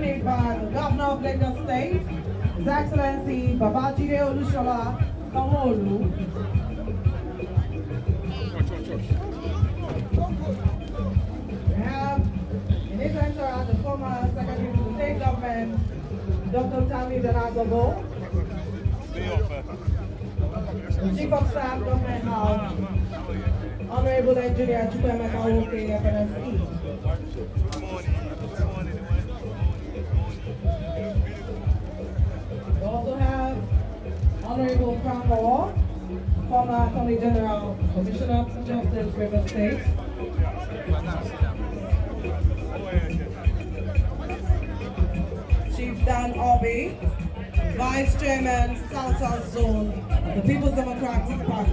accompanied by the Governor of Lagos State, His Excellency Babajide Sanwo-Olu. We have in his entourage the former Secretary to the State Government, Dr. Tammy Donagogo, the Chief of Staff, Government House, Honorable Engineer Chukwemeka Wike, FNSE. We also have Honorable Frank Moore, former Attorney General, Commissioner of Justice, River State. Chief Dan Obi, Vice Chairman, South Zone of the People's Democratic Party.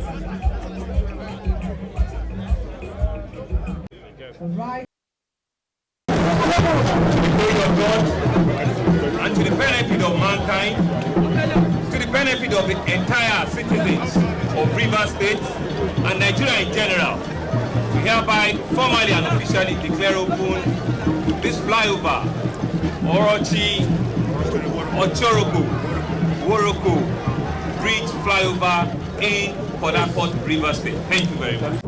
Right. And to the benefit of mankind, to the benefit of the entire citizens of River State and Nigeria in general, we hereby formally and officially declare open this flyover, Orochiri, Worukwo Bridge flyover in Port Harcourt, River State. Thank you very much.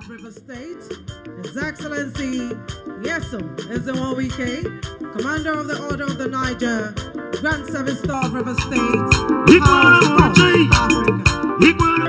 of River State, His Excellency Yeso Wike, Commander of the Order of the Niger, Grand Service Star of River State, House of Africa.